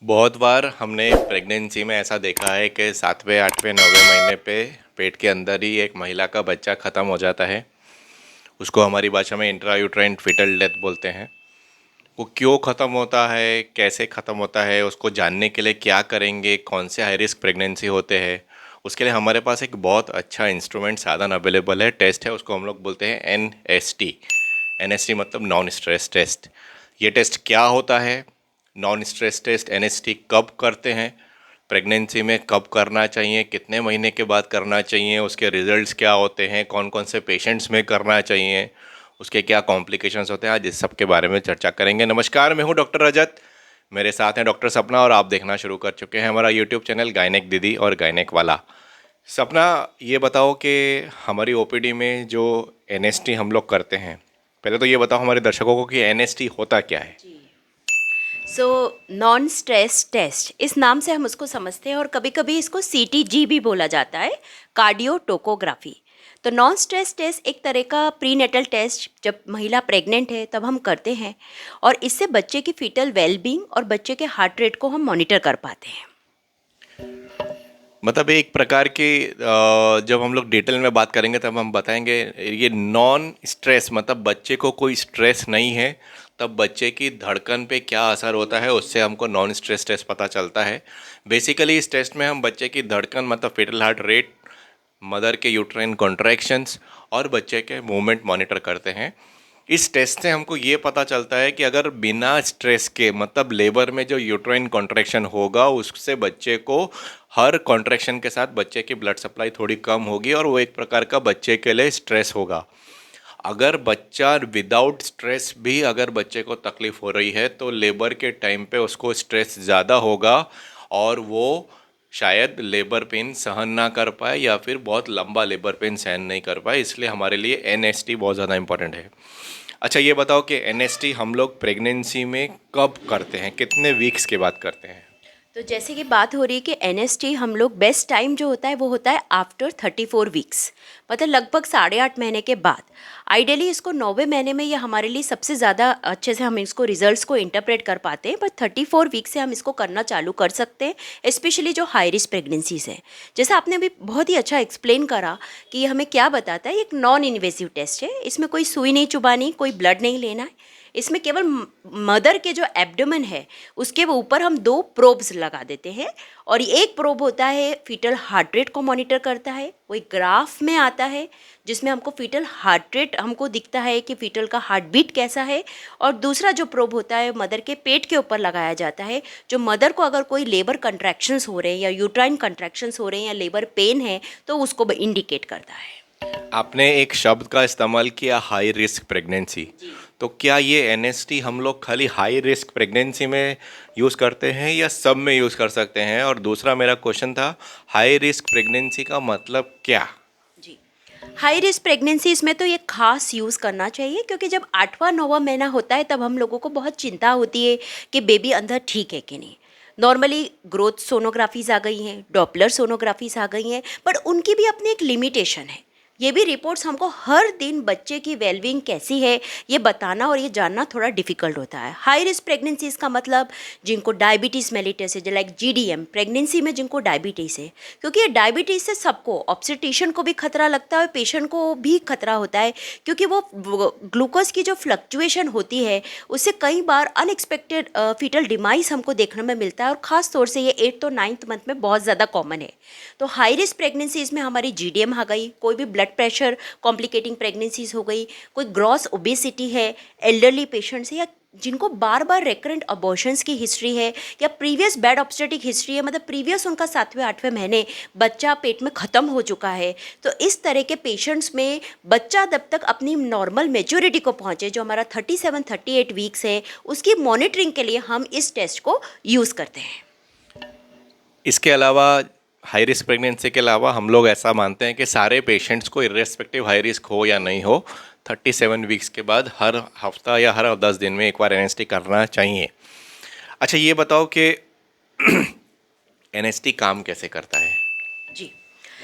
बहुत बार हमने प्रेगनेंसी में ऐसा देखा है कि 7वें 8वें 9वें महीने पे पेट के अंदर ही एक महिला का बच्चा ख़त्म हो जाता है। उसको हमारी भाषा में इंट्रायूट्राइन फीटल डेथ बोलते हैं। वो क्यों ख़त्म होता है, कैसे ख़त्म होता है, उसको जानने के लिए क्या करेंगे, कौन से हाई रिस्क प्रेगनेंसी होते हैं, उसके लिए हमारे पास एक बहुत अच्छा इंस्ट्रूमेंट साधन अवेलेबल है, टेस्ट है। उसको हम लोग बोलते हैं NST। NST मतलब नॉन स्ट्रेस टेस्ट। ये टेस्ट क्या होता है, नॉन स्ट्रेस टेस्ट NST कब करते हैं, प्रेगनेंसी में कब करना चाहिए, कितने महीने के बाद करना चाहिए, उसके रिजल्ट्स क्या होते हैं, कौन कौन से पेशेंट्स में करना चाहिए, उसके क्या कॉम्प्लिकेशंस होते हैं, आज इस सब के बारे में चर्चा करेंगे। नमस्कार, मैं हूं डॉक्टर रजत, मेरे साथ हैं डॉक्टर सपना और आप देखना शुरू कर चुके हैं हमारा यूट्यूब चैनल गायनेक दीदी और गायनेक वाला। सपना, ये बताओ कि हमारी ओपीडी में जो NST हम लोग करते हैं, पहले तो ये बताओ हमारे दर्शकों को कि NST होता क्या है। सो नॉन स्ट्रेस टेस्ट, इस नाम से हम उसको समझते हैं और कभी कभी इसको CTG भी बोला जाता है, कार्डियो टोकोग्राफी। तो नॉन स्ट्रेस टेस्ट एक तरह का प्रीनेटल टेस्ट जब महिला प्रेग्नेंट है तब हम करते हैं और इससे बच्चे की फीटल वेलबींग और बच्चे के हार्ट रेट को हम मॉनिटर कर पाते हैं। मतलब एक प्रकार की जब हम लोग डिटेल में बात करेंगे तब हम बताएंगे। ये नॉन स्ट्रेस मतलब बच्चे को कोई स्ट्रेस नहीं है, तब बच्चे की धड़कन पे क्या असर होता है उससे हमको नॉन स्ट्रेस टेस्ट पता चलता है। बेसिकली इस टेस्ट में हम बच्चे की धड़कन मतलब फेटल हार्ट रेट, मदर के यूट्राइन कॉन्ट्रैक्शंस और बच्चे के मूवमेंट मॉनिटर करते हैं। इस टेस्ट से हमको ये पता चलता है कि अगर बिना स्ट्रेस के मतलब लेबर में जो यूट्राइन कॉन्ट्रैक्शन होगा उससे बच्चे को हर कॉन्ट्रैक्शन के साथ बच्चे की ब्लड सप्लाई थोड़ी कम होगी और वो एक प्रकार का बच्चे के लिए स्ट्रेस होगा। अगर बच्चा विदाउट स्ट्रेस भी अगर बच्चे को तकलीफ़ हो रही है तो लेबर के टाइम पे उसको स्ट्रेस ज़्यादा होगा और वो शायद लेबर पेन सहन ना कर पाए या फिर बहुत लंबा लेबर पेन सहन नहीं कर पाए। इसलिए हमारे लिए NST बहुत ज़्यादा इंपॉर्टेंट है। अच्छा, ये बताओ कि NST हम लोग प्रेगनेंसी में कब करते हैं, कितने वीक्स के बाद करते हैं। तो जैसे कि बात हो रही है कि NST हम लोग बेस्ट टाइम जो होता है वो होता है आफ्टर 34 वीक्स, मतलब लगभग 8.5 महीने के बाद। आइडियली इसको 9वें महीने में ये हमारे लिए सबसे ज़्यादा अच्छे से हम इसको रिजल्ट्स को इंटरप्रेट कर पाते हैं, पर 34 वीक से हम इसको करना चालू कर सकते हैं, स्पेशली जो हाई रिस्क प्रेगनेंसीज हैं। जैसे आपने अभी बहुत ही अच्छा एक्सप्लेन करा कि ये हमें क्या बताता है। एक नॉन इन्वेसिव टेस्ट है, इसमें कोई सुई नहीं चुबानी, कोई ब्लड नहीं लेना है। इसमें केवल मदर के जो एब्डोमेन है उसके ऊपर हम 2 प्रोब्स लगा देते हैं और एक प्रोब होता है फीटल हार्ट रेट को मॉनिटर करता है, वो एक ग्राफ में आता है जिसमें हमको फीटल हार्ट रेट हमको दिखता है कि फीटल का हार्ट बीट कैसा है। और दूसरा जो प्रोब होता है मदर के पेट के ऊपर लगाया जाता है, जो मदर को अगर कोई लेबर कंट्रैक्शंस हो रहे हैं या यूट्राइन कंट्रैक्शंस हो रहे हैं या लेबर पेन है तो उसको इंडिकेट करता है। आपने एक शब्द का इस्तेमाल किया, हाई रिस्क प्रेगनेंसी। तो क्या ये NST हम लोग खाली हाई रिस्क प्रेगनेंसी में यूज़ करते हैं या सब में यूज़ कर सकते हैं? और दूसरा मेरा क्वेश्चन था, हाई रिस्क प्रेगनेंसी का मतलब क्या? जी, हाई रिस्क प्रेगनेंसी इसमें तो ये खास यूज़ करना चाहिए क्योंकि जब 8वां 9वां महीना होता है तब हम लोगों को बहुत चिंता होती है कि बेबी अंदर ठीक है कि नहीं। नॉर्मली ग्रोथ सोनोग्राफीज आ गई हैं, डॉपलर सोनोग्राफीज आ गई हैं, पर उनकी भी अपनी एक लिमिटेशन है। ये भी रिपोर्ट्स हमको हर दिन बच्चे की वेलबींग कैसी है ये बताना और ये जानना थोड़ा डिफिकल्ट होता है। हाई रिस्क प्रेगनेंसीज का मतलब जिनको डायबिटीज़ मेलिटस है, लाइक GDM प्रेगनेंसी में जिनको डायबिटीज़ है, क्योंकि ये डायबिटीज़ से सबको, ऑब्स्टेट्रिशियन को भी खतरा लगता है और पेशेंट को भी खतरा होता है, क्योंकि वो ग्लूकोज की जो फ्लक्चुएशन होती है उससे कई बार अनएक्सपेक्टेड फीटल डिमाइस हमको देखने में मिलता है और ख़ास तौर से ये 8th और 9th मंथ में बहुत ज़्यादा कॉमन है। तो हाई रिस्क प्रेगनेंसीज में हमारी GDM आ गई, कोई भी ब्लड प्रेशर कॉम्प्लिकेटिंग प्रेगनेंसीज हो गई, कोई ग्रॉस ओबेसिटी है, एल्डरली पेशेंट्स है, या जिनको बार बार रेकरेंट अबॉर्शंस की हिस्ट्री है या प्रीवियस बैड ऑब्स्टेटिक हिस्ट्री है, मतलब प्रीवियस उनका 7वें 8वें महीने बच्चा पेट में ख़त्म हो चुका है। तो इस तरह के पेशेंट्स में बच्चा जब तक अपनी नॉर्मल मेच्योरिटी को पहुँचे, जो हमारा 37-38 वीक्स है, उसकी मॉनिटरिंग के लिए हम इस टेस्ट को यूज़ करते हैं। इसके अलावा, हाई रिस्क प्रेगनेंसी के अलावा हम लोग ऐसा मानते हैं कि सारे पेशेंट्स को इर्रेस्पेक्टिव हाई रिस्क हो या नहीं हो, 37 वीक्स के बाद हर हफ्ता या हर 10 दिन में एक बार NST करना चाहिए। अच्छा, ये बताओ कि NST काम कैसे करता है। जी,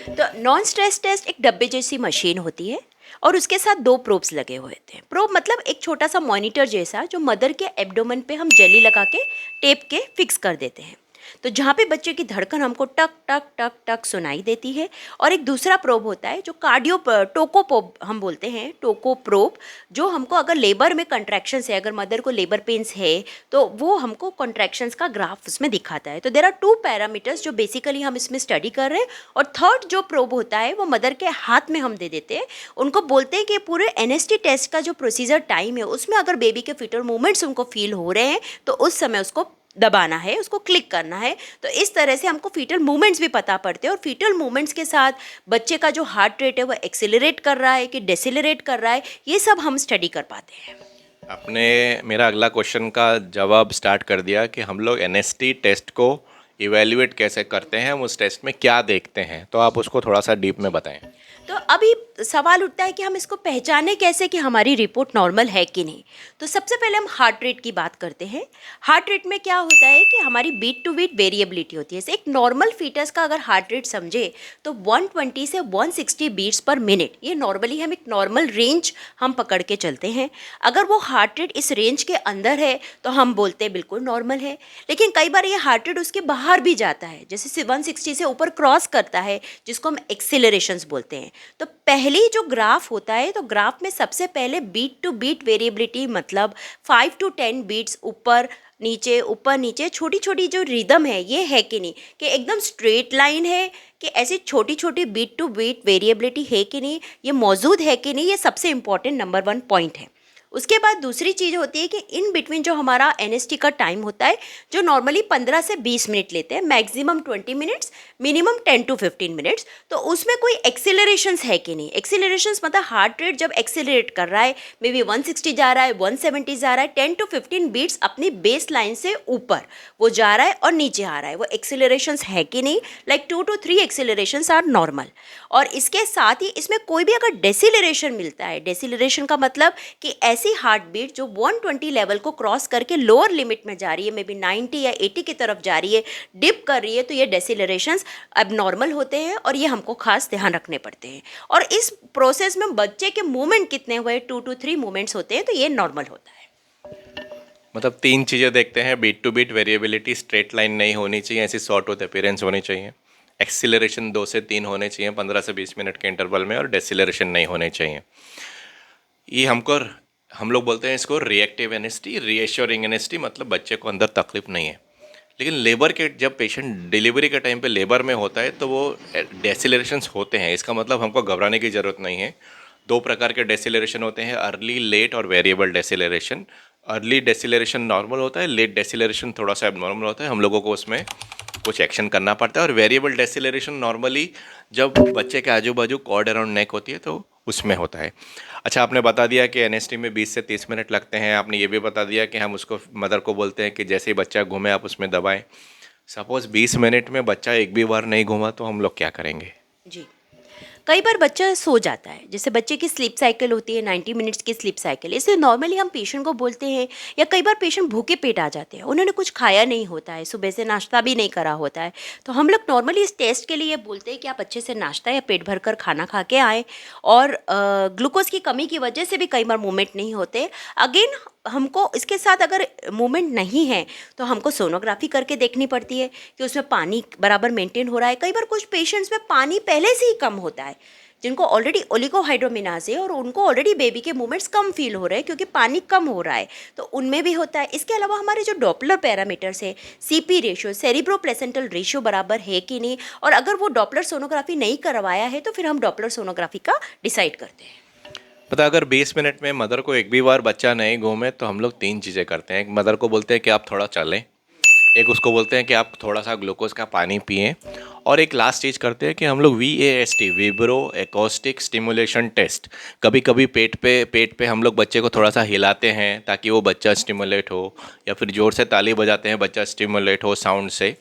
तो नॉन स्ट्रेस टेस्ट एक डब्बे जैसी मशीन होती है और उसके साथ 2 प्रोब्स लगे हुए थे। प्रोब मतलब एक छोटा सा मॉनिटर जैसा जो मदर के एब्डोमेन पे हम जेली लगा के टेप के फिक्स कर देते हैं। तो जहाँ पे बच्चे की धड़कन हमको टक टक टक टक सुनाई देती है। और एक दूसरा प्रोब होता है जो कार्डियो टोको प्रोब हम बोलते हैं, टोको प्रोब, जो हमको अगर लेबर में कंट्रैक्शंस है, अगर मदर को लेबर पेन्स है तो वो हमको कंट्रैक्शंस का ग्राफ उसमें दिखाता है। तो देर आर 2 पैरामीटर्स जो बेसिकली हम इसमें स्टडी कर रहे हैं। और थर्ड जो प्रोब होता है वो मदर के हाथ में हम दे देते हैं। उनको बोलते हैं कि पूरे एनएसटी टेस्ट का जो प्रोसीजर टाइम है उसमें अगर बेबी के फीटल मूवमेंट्स उनको फील हो रहे हैं तो उस समय उसको दबाना है, उसको क्लिक करना है। तो इस तरह से हमको फीटल मूवमेंट्स भी पता पड़ते हैं। और फीटल मूवमेंट्स के साथ बच्चे का जो हार्ट रेट है वो एक्सेलरेट कर रहा है कि डेसेलरेट कर रहा है, ये सब हम स्टडी कर पाते हैं। आपने मेरा अगला क्वेश्चन का जवाब स्टार्ट कर दिया कि हम लोग एनएसटी टेस्ट को इवेल्युएट कैसे करते हैं, हम उस टेस्ट में क्या देखते हैं, तो आप उसको थोड़ा सा डीप में बताएं। तो अभी सवाल उठता है कि हम इसको पहचाने कैसे कि हमारी रिपोर्ट नॉर्मल है कि नहीं। तो सबसे पहले हम हार्ट रेट की बात करते हैं। हार्ट रेट में क्या होता है कि हमारी बीट टू बीट वेरिएबिलिटी होती है। एक नॉर्मल फीटस का अगर हार्ट रेट समझे तो 120 से 160 बीट्स पर मिनट, ये नॉर्मली हम एक नॉर्मल रेंज हम पकड़ के चलते हैं। अगर वो हार्ट रेट इस रेंज के अंदर है तो हम बोलते हैं बिल्कुल नॉर्मल है। लेकिन कई बार ये हार्ट रेट उसके बाहर भी जाता है, जैसे 160 से ऊपर क्रॉस करता है, जिसको हम एक्सीलरेशंस बोलते हैं। तो पहली जो ग्राफ होता है, तो ग्राफ में सबसे पहले बीट टू बीट वेरिएबिलिटी मतलब 5 to 10 बीट्स ऊपर नीचे छोटी छोटी जो रिदम है ये है कि नहीं, कि एकदम स्ट्रेट लाइन है कि ऐसी छोटी छोटी बीट टू बीट वेरिएबिलिटी है कि नहीं, ये मौजूद है कि नहीं, ये सबसे इंपॉर्टेंट नंबर 1 पॉइंट है। उसके बाद दूसरी चीज़ होती है कि इन बिटवीन जो हमारा एनएसटी का टाइम होता है, जो नॉर्मली 15 से 20 मिनट लेते हैं, maximum 20 minutes, minimum 10 to 15 minutes, तो उसमें कोई एक्सीलरेशंस है कि नहीं। एक्सीलरेशंस मतलब हार्ट रेट जब एक्सीलरेट कर रहा है, मे बी 160 जा रहा है, 170 जा रहा है, 10 to 15 बीट्स अपनी बेस लाइन से ऊपर वो जा रहा है और नीचे आ रहा है, वो एक्सीलरेशंस है कि नहीं। Like 2 to 3 accelerations are normal. और इसके साथ ही इसमें कोई भी अगर डेसिलरेशन मिलता है, डेसिलरेशन का मतलब कि ऐसी हार्ट बीट जो 120 लेवल को क्रॉस करके लोअर लिमिट में जा रही है, मे बी 90 या 80 की तरफ जा रही है, डिप कर रही है, तो ये डेसिलरेशंस अब नॉर्मल होते हैं और ये हमको खास ध्यान रखने पड़ते हैं। और इस प्रोसेस में बच्चे के मूवमेंट कितने हुए, 2 to 3 मूवमेंट्स होते हैं, तो ये नॉर्मल होता है। मतलब 3 चीज़ें देखते हैं, beat to beat variability straight line नहीं होनी चाहिए, ऐसी सॉ टूथ अपीयरेंस होनी चाहिए, एक्सीलरेशन 2 से 3 होने चाहिए 15 से 20 मिनट के इंटरवल में, और डेसिलरेशन नहीं होने चाहिए। ये हम लोग बोलते हैं इसको रिएक्टिव एनएसटी, रीएश्योरिंग एनएसटी, मतलब बच्चे को अंदर तकलीफ नहीं है। लेकिन लेबर के जब पेशेंट डिलीवरी के टाइम पे लेबर में होता है तो वो डेसिलरेशंस होते हैं, इसका मतलब हमको घबराने की ज़रूरत नहीं है। 2 प्रकार के डेसिलरेशन होते हैं, अर्ली, लेट और वेरिएबल डेसिलरेशन। अर्ली डेसिलरेशन नॉर्मल होता है, लेट डेसिलरेशन थोड़ा सा एबनॉर्मल होता है, हम लोगों को उसमें कुछ एक्शन करना पड़ता है। और वेरिएबल डेसिलरेशन नॉर्मली जब बच्चे के आजू बाजू कॉर्ड अराउंड नेक होती है तो उसमें होता है। अच्छा, आपने बता दिया कि एनएसटी में 20 से 30 मिनट लगते हैं। आपने ये भी बता दिया कि हम उसको मदर को बोलते हैं कि जैसे ही बच्चा घूमे आप उसमें दबाएं। सपोज़ 20 मिनट में बच्चा एक भी बार नहीं घूमा तो हम लोग क्या करेंगे? जी, कई बार बच्चा सो जाता है, जैसे बच्चे की स्लीप साइकिल होती है 90 मिनट्स की स्लीप साइकिल, इसलिए नॉर्मली हम पेशेंट को बोलते हैं, या कई बार पेशेंट भूखे पेट आ जाते हैं, उन्होंने कुछ खाया नहीं होता है, सुबह से नाश्ता भी नहीं करा होता है, तो हम लोग नॉर्मली इस टेस्ट के लिए बोलते हैं कि आप अच्छे से नाश्ता या पेट भर कर खाना खा के आएँ। और ग्लूकोज की कमी की वजह से भी कई बार मूवमेंट नहीं होते। अगेन हमको इसके साथ अगर मूवमेंट नहीं है तो हमको सोनोग्राफी करके देखनी पड़ती है कि उसमें पानी बराबर मेंटेन हो रहा है। कई बार कुछ पेशेंट्स में पानी पहले से ही कम होता है, जिनको ऑलरेडी ओलिगोहाइड्रोमिनाज है और उनको ऑलरेडी बेबी के मूवमेंट्स कम फील हो रहे हैं क्योंकि पानी कम हो रहा है, तो उनमें भी होता है। इसके अलावा हमारे जो डॉपलर पैरामीटर्स है, CP ratio, cerebro placental ratio बराबर है कि नहीं, और अगर वो डॉपलर सोनोग्राफी नहीं करवाया है तो फिर हम डॉपलर सोनोग्राफी का डिसाइड करते हैं। पता, अगर 20 मिनट में मदर को एक भी बार बच्चा नहीं घूमे तो हम लोग 3 चीज़ें करते हैं। एक मदर को बोलते हैं कि आप थोड़ा चलें, एक उसको बोलते हैं कि आप थोड़ा सा ग्लूकोज का पानी पिएं, और एक लास्ट चीज़ करते हैं कि हम लोग VAST, vibro acoustic stimulation test, कभी कभी पेट पे हम लोग बच्चे को थोड़ा सा हिलाते हैं ताकि वो बच्चा स्टिमुलेट हो, या फिर ज़ोर से ताली बजाते हैं बच्चा स्टिमुलेट हो साउंड से,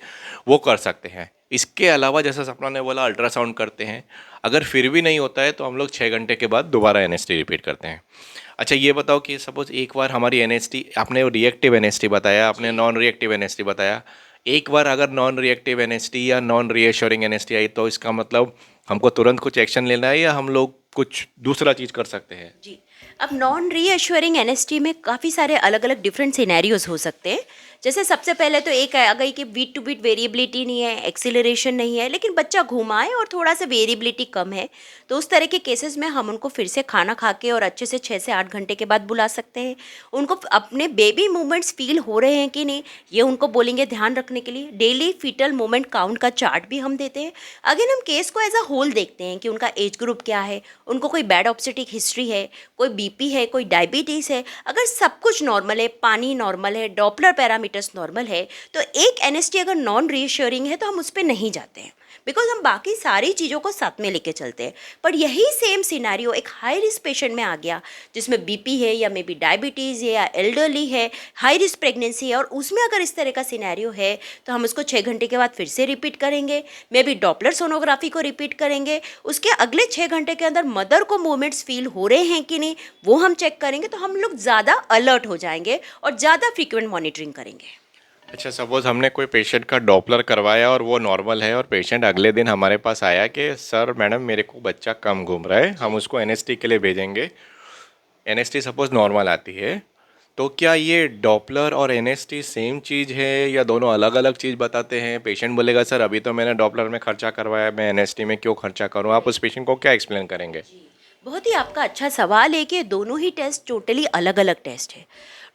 वो कर सकते हैं। इसके अलावा जैसा सपना ने बोला, अल्ट्रासाउंड करते हैं। अगर फिर भी नहीं होता है तो हम लोग 6 घंटे के बाद दोबारा एनएसटी रिपीट करते हैं। अच्छा, ये बताओ कि सपोज एक बार हमारी एनएसटी, आपने रिएक्टिव एनएसटी बताया, आपने नॉन रिएक्टिव एनएसटी बताया, एक बार अगर नॉन रिएक्टिव एनएसटी या नॉन रीएश्योरिंग एनएसटी आई तो इसका मतलब हमको तुरंत कुछ एक्शन लेना है, या हम लोग कुछ दूसरा चीज़ कर सकते हैं? जी। अब नॉन रीअश्योरिंग एनएसटी में काफ़ी सारे अलग अलग डिफरेंट सिनेरियोज हो सकते हैं। जैसे सबसे पहले तो एक आ गई कि बीट टू बीट वेरिएबिलिटी नहीं है, एक्सीलरेशन नहीं है, लेकिन बच्चा घुमाए और थोड़ा सा वेरिएबिलिटी कम है, तो उस तरह के केसेस में हम उनको फिर से खाना खा के और अच्छे से 6 से 8 घंटे के बाद बुला सकते हैं। उनको अपने बेबी मूवमेंट्स फील हो रहे हैं कि नहीं, ये उनको बोलेंगे ध्यान रखने के लिए। डेली फीटल मूवमेंट काउंट का चार्ट भी हम देते हैं। अगेन हम केस को एज अ होल देखते हैं कि उनका एज ग्रुप क्या है, उनको कोई बैड ऑब्स्टेटिक हिस्ट्री है, कोई बीपी है, कोई डायबिटीज़ है। अगर सब कुछ नॉर्मल है, पानी नॉर्मल है, डॉपलर पैरामीटर्स नॉर्मल है, तो एक एनएसटी अगर नॉन रीअश्योरिंग है तो हम उस पर नहीं जाते हैं, बिकॉज हम बाकी सारी चीज़ों को साथ में लेके चलते हैं। पर यही सेम सिनारियो एक हाई रिस्क पेशेंट में आ गया, जिसमें बीपी है या मे बी डायबिटीज़ है या एल्डरली है, हाई रिस्क प्रेगनेंसी है, और उसमें अगर इस तरह का सिनेरियो है तो हम उसको 6 घंटे के बाद फिर से रिपीट करेंगे, मे बी डॉपलर सोनोग्राफी को रिपीट करेंगे। उसके अगले 6 घंटे के अंदर मदर को मूवमेंट्स फील हो रहे हैं कि नहीं वो हम चेक करेंगे, तो हम लोग ज़्यादा अलर्ट हो जाएंगे और ज़्यादा फ्रीक्वेंट मॉनिटरिंग करेंगे। अच्छा, सपोज़ हमने कोई पेशेंट का डॉपलर करवाया और वो नॉर्मल है और पेशेंट अगले दिन हमारे पास आया कि सर मैडम मेरे को बच्चा कम घूम रहा है, हम उसको एनएसटी के लिए भेजेंगे। एनएसटी सपोज़ नॉर्मल आती है, तो क्या ये डॉपलर और एनएसटी सेम चीज़ है या दोनों अलग अलग चीज़ बताते हैं? पेशेंट बोलेगा सर अभी तो मैंने डॉपलर में खर्चा करवाया, मैं एनएसटी में क्यों खर्चा करूँ? आप उस पेशेंट को क्या एक्सप्लेन करेंगे? बहुत ही आपका अच्छा सवाल है कि दोनों ही टेस्ट टोटली अलग अलग टेस्ट है।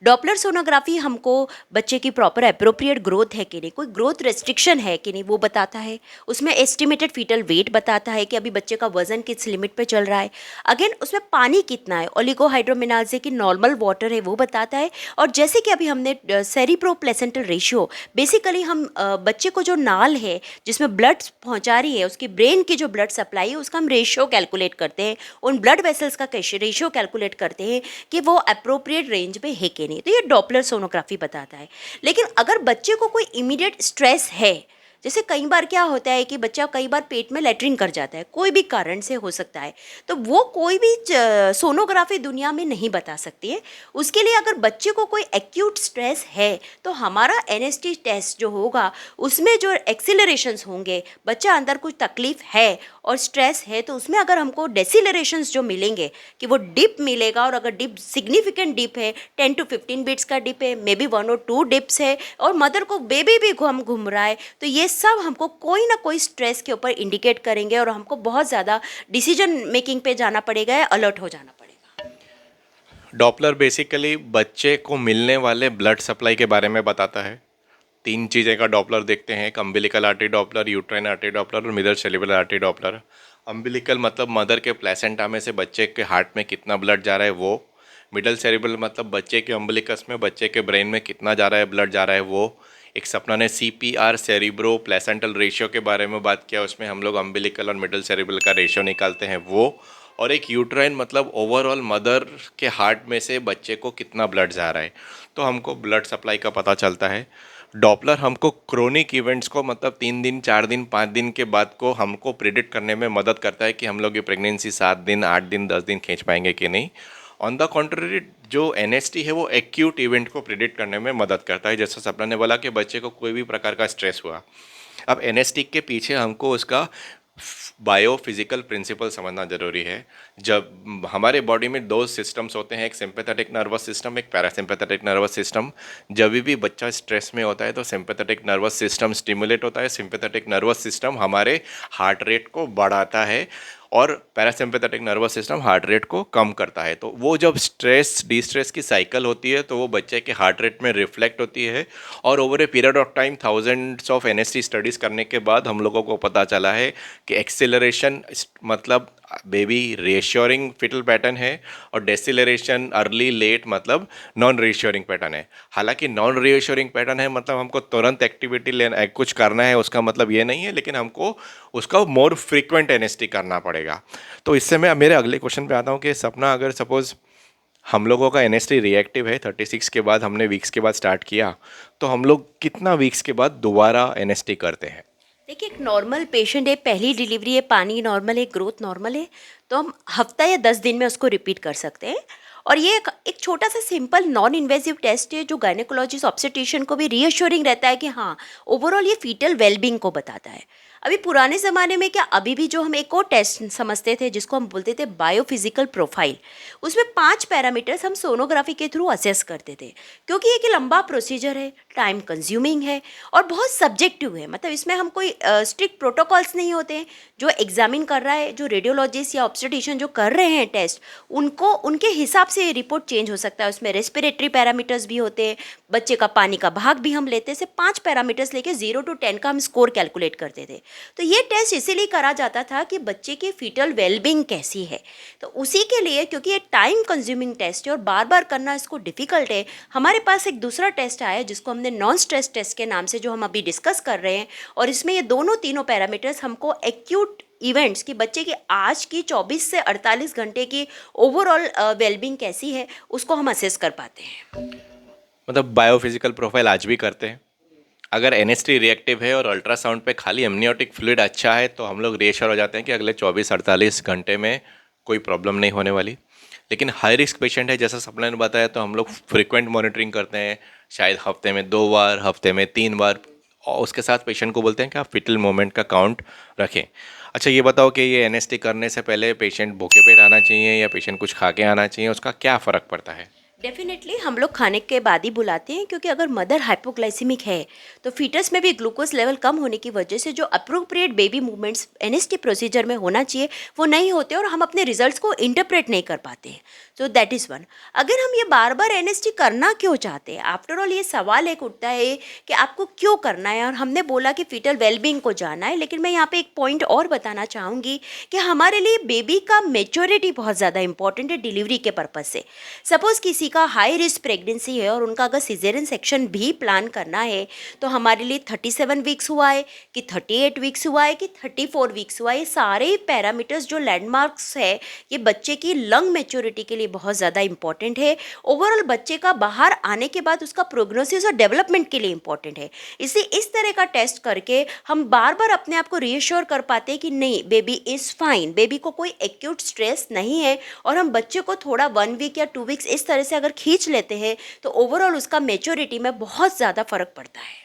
डॉपलर सोनोग्राफी हमको बच्चे की प्रॉपर अप्रोप्रिएट ग्रोथ है कि नहीं, कोई ग्रोथ रेस्ट्रिक्शन है कि नहीं वो बताता है। उसमें एस्टिमेटेड फीटल वेट बताता है कि अभी बच्चे का वजन किस लिमिट पे चल रहा है। अगेन उसमें पानी कितना है, ओलिगोहाइड्रोमिनाजे की नॉर्मल वाटर है वो बताता है। और जैसे कि अभी हमने सेरिब्रो प्लेसेंटल रेशियो, बेसिकली हम बच्चे को जो नाल है जिसमें ब्लड पहुंचा रही है, उसकी ब्रेन की जो ब्लड सप्लाई है उसका हम रेशियो कैलकुलेट करते हैं, उन ब्लड वेसल्स का रेशियो कैलकुलेट करते हैं कि वो अप्रोप्रिएट रेंज में है कि नहीं, तो ये डॉपलर सोनोग्राफी बताता है। लेकिन अगर बच्चे को कोई इमीडिएट स्ट्रेस है, जैसे कई बार क्या होता है कि बच्चा कई बार पेट में लेटरिन कर जाता है, कोई भी कारण से हो सकता है, तो वो कोई भी सोनोग्राफी दुनिया में नहीं बता सकती है। उसके लिए अगर बच्चे को कोई एक्यूट स्ट्रेस है तो हमारा एनएसटी टेस्ट जो होगा उसमें जो एक्सिलरेशंस होंगे, बच्चा अंदर कुछ तकलीफ है और स्ट्रेस है, तो उसमें अगर हमको डेसिलरेशंस जो मिलेंगे कि वो डिप मिलेगा, और अगर डिप सिग्निफिकेंट डिप है, 10 to 15 बीट्स का डिप है, मे बी 1 or 2 डिप्स है, और मदर को बेबी भी घूम रहा है, तो ये सब हमको कोई ना कोई स्ट्रेस के ऊपर इंडिकेट करेंगे और हमको बहुत ज़्यादा डिसीजन मेकिंग पे जाना पड़ेगा या अलर्ट हो जाना पड़ेगा। डॉपलर बेसिकली बच्चे को मिलने वाले ब्लड सप्लाई के बारे में बताता है। 3 चीज़ें का डॉपलर देखते हैं, एक umbilical artery Doppler, uterine artery Doppler और middle cerebral artery Doppler. Umbilical मतलब मदर के प्लेसेंटा में से बच्चे के हार्ट में कितना ब्लड जा रहा है वो। मिडल सेरिब्रल मतलब बच्चे के अम्बिलिकस में बच्चे के ब्रेन में कितना जा रहा है, ब्लड जा रहा है वो। एक सपना ने CPR सेरिब्रो प्लेसेंटल रेशियो के बारे में बात किया, उसमें हम लोग अम्बिलिकल और मिडल सेरिब्रल का रेशियो निकालते हैं वो। और एक यूट्राइन मतलब ओवरऑल मदर के हार्ट में से बच्चे को कितना ब्लड जा रहा है, तो हमको ब्लड सप्लाई का पता चलता है। डॉपलर हमको क्रोनिक इवेंट्स को मतलब 3 दिन 4 दिन 5 दिन के बाद को हमको प्रिडिक्ट करने में मदद करता है कि हम लोग ये प्रेगनेंसी 7 दिन 8 दिन 10 दिन खींच पाएंगे कि नहीं। ऑन द कॉन्ट्ररी जो एनएसटी है वो एक्यूट इवेंट को प्रिडिक्ट करने में मदद करता है। जैसा सपना ने बोला कि बच्चे को कोई भी प्रकार का स्ट्रेस हुआ, अब एनएसटी के पीछे हमको उसका बायो फिजिकल प्रिंसिपल समझना ज़रूरी है। जब हमारे बॉडी में 2 सिस्टम्स होते हैं, एक सिंपैथेटिक नर्वस सिस्टम, एक पैरासिम्पैथेटिक नर्वस सिस्टम। जब भी बच्चा स्ट्रेस में होता है तो सिंपैथेटिक नर्वस सिस्टम स्टिमुलेट होता है। सिंपैथेटिक नर्वस सिस्टम हमारे हार्ट रेट को बढ़ाता है और parasympathetic nervous system heart rate को कम करता है। तो वो जब स्ट्रेस डिस्ट्रेस की साइकिल होती है तो वो बच्चे के हार्ट रेट में रिफ्लेक्ट होती है। और over a period of time thousands of NST studies करने के बाद हम लोगों को पता चला है कि एक्सेलरेशन मतलब बेबी रेश्योरिंग फिटल पैटर्न है और डेसिलरेशन अर्ली लेट मतलब नॉन रेश्योरिंग पैटर्न है। हालांकि नॉन रेश्योरिंग पैटर्न है मतलब हमको तुरंत एक्टिविटी लेना कुछ करना है, उसका मतलब ये नहीं है, लेकिन हमको उसका मोर फ्रीक्वेंट एनएसटी करना पड़ेगा। तो इससे मैं मेरे अगले क्वेश्चन पे आता हूँ कि सपना, अगर सपोज़ हम लोगों का एनएसटी रिएक्टिव है, 36 के बाद हमने वीक्स के बाद स्टार्ट किया, तो हम लोग कितना वीक्स के बाद दोबारा एनएसटी करते हैं? देखिए, एक नॉर्मल पेशेंट है, पहली डिलीवरी है, पानी नॉर्मल है, ग्रोथ नॉर्मल है, तो हम हफ्ता या 10 दिन में उसको रिपीट कर सकते हैं। और ये एक छोटा सा सिंपल नॉन इन्वेजिव टेस्ट है जो गायनेकोलॉजिस्ट ऑब्स्टेट्रिशियन को भी रीअश्योरिंग रहता है कि हाँ, ओवरऑल ये फीटल वेलबींग को बताता है। अभी पुराने ज़माने में क्या, अभी भी जो हम एक और टेस्ट समझते थे जिसको हम बोलते थे बायोफिजिकल प्रोफाइल, उसमें 5 पैरामीटर्स हम सोनोग्राफी के थ्रू असेस करते थे, क्योंकि एक लंबा प्रोसीजर है, टाइम कंज्यूमिंग है और बहुत सब्जेक्टिव है। मतलब इसमें हम कोई स्ट्रिक्ट प्रोटोकॉल्स नहीं होते हैं। जो एग्जामिन कर रहा है, जो रेडियोलॉजिस्ट या ऑब्स्टेट्रिशियन जो कर रहे हैं टेस्ट, उनको उनके हिसाब से रिपोर्ट चेंज हो सकता है। उसमें रेस्पिरेटरी पैरामीटर्स भी होते हैं, बच्चे का पानी का भाग भी हम लेते हैं। से 5 पैरामीटर्स लेके 0 to 10 का हम स्कोर कैलकुलेट करते थे। तो ये टेस्ट इसीलिए करा जाता था कि बच्चे की फीटल वेलबींग कैसी है। तो उसी के लिए, क्योंकि ये टाइम कंज्यूमिंग टेस्ट है और बार बार करना इसको डिफ़िकल्ट है, हमारे पास एक दूसरा टेस्ट आया जिसको हमने नॉन स्ट्रेस टेस्ट के नाम से, जो हम अभी डिस्कस कर रहे हैं। और इसमें ये दोनों तीनों पैरामीटर्स हमको एक्यूट इवेंट्स की, बच्चे की आज की 24 से 48 घंटे की ओवरऑल वेलबींग कैसी है, उसको हम असेस कर पाते हैं। मतलब बायोफिजिकल प्रोफाइल आज भी करते हैं। अगर एनएसटी रिएक्टिव है और अल्ट्रासाउंड पे खाली एमनियोटिक फ्लूइड अच्छा है तो हम लोग रिएश्योर हो जाते हैं कि अगले 24-48 घंटे में कोई प्रॉब्लम नहीं होने वाली। लेकिन हाई रिस्क पेशेंट है, जैसा सपना ने बताया, तो हम लोग फ्रिक्वेंट मॉनिटरिंग करते हैं, शायद हफ्ते में 2 बार, हफ्ते में 3 बार, और उसके साथ पेशेंट को बोलते हैं कि आप फिटल मोमेंट का काउंट रखें। अच्छा, ये बताओ कि ये एनएसटी करने से पहले पेशेंट भूखे पेट आना चाहिए या पेशेंट कुछ खा के आना चाहिए, उसका क्या फ़र्क पड़ता है? डेफिनेटली हम लोग खाने के बाद ही बुलाते हैं, क्योंकि अगर मदर हाइपोग्लाइसीमिक है तो फीटस में भी ग्लूकोज लेवल कम होने की वजह से जो appropriate baby movements NST procedure में होना चाहिए वो नहीं होते और हम अपने रिजल्ट्स को इंटरप्रेट नहीं कर पाते हैं। So that is one. अगर हम ये बार बार एनएसटी करना क्यों चाहते हैं, आफ्टर ऑल ये सवाल एक उठता है कि आपको क्यों करना है। और हमने बोला कि फीटल वेलबींग को जाना है, लेकिन मैं यहाँ पे एक पॉइंट और बताना चाहूँगी कि हमारे लिए बेबी का मेच्योरिटी बहुत ज़्यादा इंपॉर्टेंट है डिलीवरी के पर्पज़ से। सपोज़ किसी का हाई रिस्क प्रेगनेंसी है और उनका अगर सिजेरियन सेक्शन भी प्लान करना है, तो हमारे लिए 37 वीक्स हुआ है कि 38 वीक्स हुआ है कि 34 वीक्स हुआ है, ये सारे पैरामीटर्स जो लैंडमार्क्स है, ये बच्चे की लंग मेच्योरिटी के लिए बहुत ज़्यादा इंपॉर्टेंट है। ओवरऑल बच्चे का बाहर आने के बाद उसका प्रोग्नोसिस और डेवलपमेंट के लिए इंपॉर्टेंट है। इसलिए इस तरह का टेस्ट करके हम बार बार अपने आप को रीअश्योर कर पाते हैं कि नहीं, बेबी इज़ फाइन, बेबी को कोई एक्यूट स्ट्रेस नहीं है। और हम बच्चे को थोड़ा 1 वीक या 2 वीक्स इस तरह से अगर खींच लेते हैं तो ओवरऑल उसका मेच्योरिटी में बहुत ज़्यादा फ़र्क पड़ता है।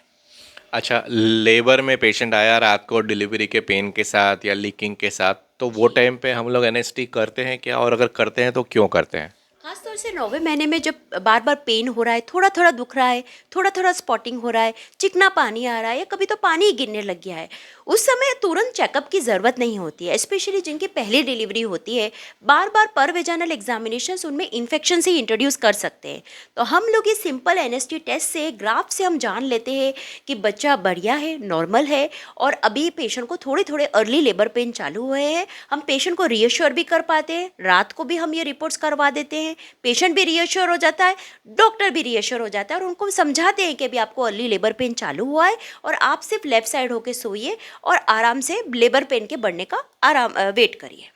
अच्छा, लेबर में पेशेंट आया रात को डिलीवरी के पेन के साथ या लीकिंग के साथ, तो वो टाइम पे हम लोग एनएसटी करते हैं क्या, और अगर करते हैं तो क्यों करते हैं? खासतौर से 9वें महीने में जब बार बार पेन हो रहा है, थोड़ा थोड़ा दुख रहा है, थोड़ा थोड़ा स्पॉटिंग हो रहा है, चिकना पानी आ रहा है या कभी तो पानी ही गिरने लग गया है, उस समय तुरंत चेकअप की ज़रूरत नहीं होती है। स्पेशली जिनकी पहली डिलीवरी होती है, बार बार पर वेजाइनल एग्जामिनेशंस उनमें इन्फेक्शन से इंट्रोड्यूस कर सकते हैं। तो हम लोग इस सिंपल एनएसटी टेस्ट से, ग्राफ से हम जान लेते हैं कि बच्चा बढ़िया है, नॉर्मल है। और अभी पेशेंट को थोड़े थोड़े अर्ली लेबर पेन चालू हुए हैं, हम पेशेंट को रीअश्योर भी कर पाते हैं। रात को भी हम ये रिपोर्ट्स करवा देते हैं, पेशेंट भी रीअश्योर हो जाता है, डॉक्टर भी रीअश्योर हो जाता है और उनको समझाते हैं कि अभी आपको अर्ली लेबर पेन चालू हुआ है और आप सिर्फ लेफ्ट साइड होकर सोइए और आराम से लेबर पेन के बढ़ने का वेट करिए।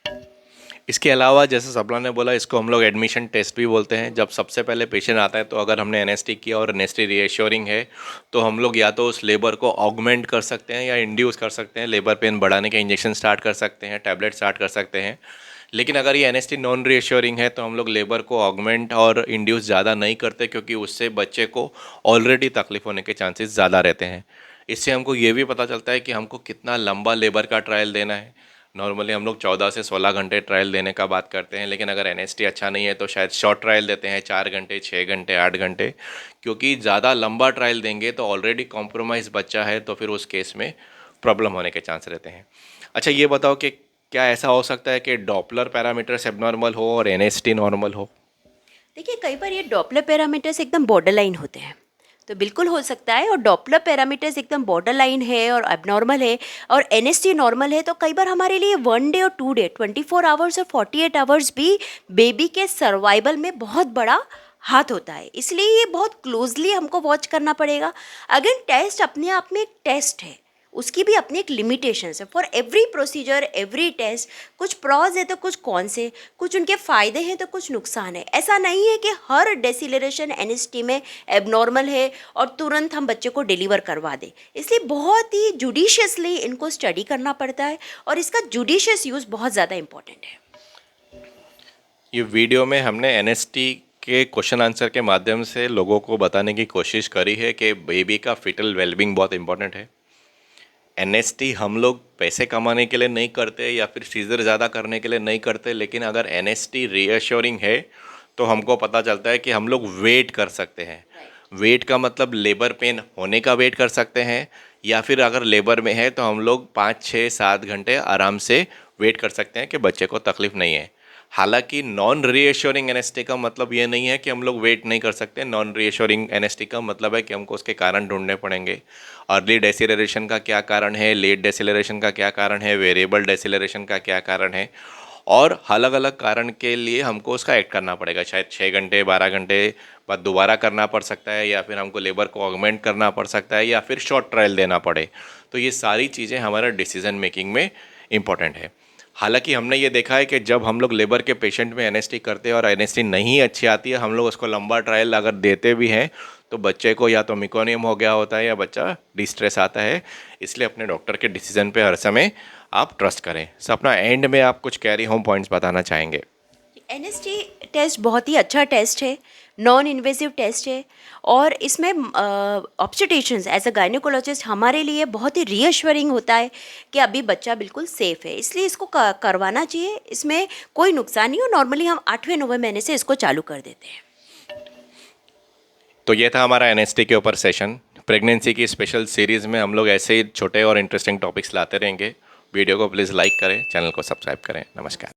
इसके अलावा जैसे सपना ने बोला, इसको हम लोग एडमिशन टेस्ट भी बोलते हैं। जब सबसे पहले पेशेंट आता है तो अगर हमने एनएसटी किया और एनएसटी रीएश्योरिंग है तो हम लोग या तो उस लेबर को ऑगमेंट कर सकते हैं या इंड्यूस कर सकते हैं, लेबर पेन बढ़ाने के इंजेक्शन स्टार्ट कर सकते हैं, टैबलेट स्टार्ट कर सकते हैं। लेकिन अगर ये एनएसटी नॉन रीएश्योरिंग है तो हम लोग लेबर को ऑगमेंट और इंड्यूस ज़्यादा नहीं करते, क्योंकि उससे बच्चे को ऑलरेडी तकलीफ होने के चांसेस ज़्यादा रहते हैं। इससे हमको ये भी पता चलता है कि हमको कितना लंबा लेबर का ट्रायल देना है। नॉर्मली हम लोग 14 से 16 घंटे ट्रायल देने का बात करते हैं, लेकिन अगर एनएसटी अच्छा नहीं है तो शायद शॉर्ट ट्रायल देते हैं, 4 घंटे, 6 घंटे, 8 घंटे, क्योंकि ज़्यादा लंबा ट्रायल देंगे तो ऑलरेडी कॉम्प्रोमाइज़ बच्चा है तो फिर उस केस में प्रॉब्लम होने के चांस रहते हैं। अच्छा, ये बताओ कि क्या ऐसा हो सकता है कि डॉपलर पैरामीटर्स एबनॉर्मल हो और एनएसटी नॉर्मल हो? देखिए, कई बार ये डॉपलर पैरामीटर्स एकदम बॉर्डर लाइन होते हैं, तो बिल्कुल हो सकता है। और डॉपलर पैरामीटर्स एकदम बॉर्डर लाइन है और एबनॉर्मल है और एनएसटी नॉर्मल है, तो कई बार हमारे लिए 1 डे और 2 डे, 24 आवर्स और 48 आवर्स भी बेबी के सर्वाइवल में बहुत बड़ा हाथ होता है। इसलिए ये बहुत क्लोजली हमको वॉच करना पड़ेगा। अगेन, टेस्ट अपने आप में एक टेस्ट है, उसकी भी अपनी एक लिमिटेशंस है। For every procedure, every test, कुछ प्रॉज है तो कुछ कौन से, कुछ उनके फ़ायदे हैं तो कुछ नुकसान है। ऐसा नहीं है कि हर डेसिलरेशन एनएसटी में एबनॉर्मल है और तुरंत हम बच्चे को डिलीवर करवा दें। इसलिए बहुत ही जुडिशियसली इनको स्टडी करना पड़ता है और इसका जुडिशियस यूज़ बहुत ज़्यादा इंपॉर्टेंट है। ये वीडियो में हमने एनएसटी के क्वेश्चन आंसर के माध्यम से लोगों को बताने की कोशिश करी है कि बेबी का फिटल वेलबींग बहुत इंपॉर्टेंट है। एनएसटी हम लोग पैसे कमाने के लिए नहीं करते या फिर सीजर ज़्यादा करने के लिए नहीं करते, लेकिन अगर एनएसटी रीअश्योरिंग है तो हमको पता चलता है कि हम लोग वेट कर सकते हैं। वेट का मतलब लेबर पेन होने का वेट कर सकते हैं, या फिर अगर लेबर में है तो हम लोग 5, 6, 7 घंटे आराम से वेट कर सकते हैं कि बच्चे को तकलीफ़ नहीं है। हालांकि नॉन रीएश्योरिंग एनेस्थी का मतलब ये नहीं है कि हम लोग वेट नहीं कर सकते। नॉन रीएश्योरिंग एनेस्थी का मतलब है कि हमको उसके कारण ढूंढने पड़ेंगे। अर्ली डेसिलरेशन का क्या कारण है, लेट डेसिलरेशन का क्या कारण है, वेरिएबल डेसिलरेशन का क्या कारण है, और अलग अलग कारण के लिए हमको उसका एक्ट करना पड़ेगा। शायद 6 घंटे 12 घंटे बाद दोबारा करना पड़ सकता है, या फिर हमको लेबर को ऑगमेंट करना पड़ सकता है, या फिर शॉर्ट ट्रायल देना पड़े। तो ये सारी चीज़ें हमारा डिसीजन मेकिंग में इम्पॉर्टेंट है। हालांकि हमने ये देखा है कि जब हम लोग लेबर के पेशेंट में एनएसटी करते हैं और एनएसटी नहीं अच्छी आती है, हम लोग उसको लंबा ट्रायल अगर देते भी हैं तो बच्चे को या तो मिकोनियम हो गया होता है या बच्चा डिस्ट्रेस आता है। इसलिए अपने डॉक्टर के डिसीजन पे हर समय आप ट्रस्ट करें। अपना एंड में आप कुछ कैरी होम पॉइंट्स बताना चाहेंगे? एनएसटी टेस्ट बहुत ही अच्छा टेस्ट है, नॉन इन्वेसिव टेस्ट है, और इसमें ऑब्स्टेट्रिशियंस एज अ गायनेकोलॉजिस्ट हमारे लिए बहुत ही रीअश्योरिंग होता है कि अभी बच्चा बिल्कुल सेफ़ है, इसलिए इसको करवाना चाहिए। इसमें कोई नुकसान नहीं हो। नॉर्मली हम 8वें 9वें महीने से इसको चालू कर देते हैं। तो ये था हमारा एनएसटी के ऊपर सेशन। प्रेगनेंसी की स्पेशल सीरीज़ में हम लोग ऐसे ही छोटे और इंटरेस्टिंग टॉपिक्स लाते रहेंगे। वीडियो को प्लीज़ लाइक करें, चैनल को सब्सक्राइब करें। नमस्कार।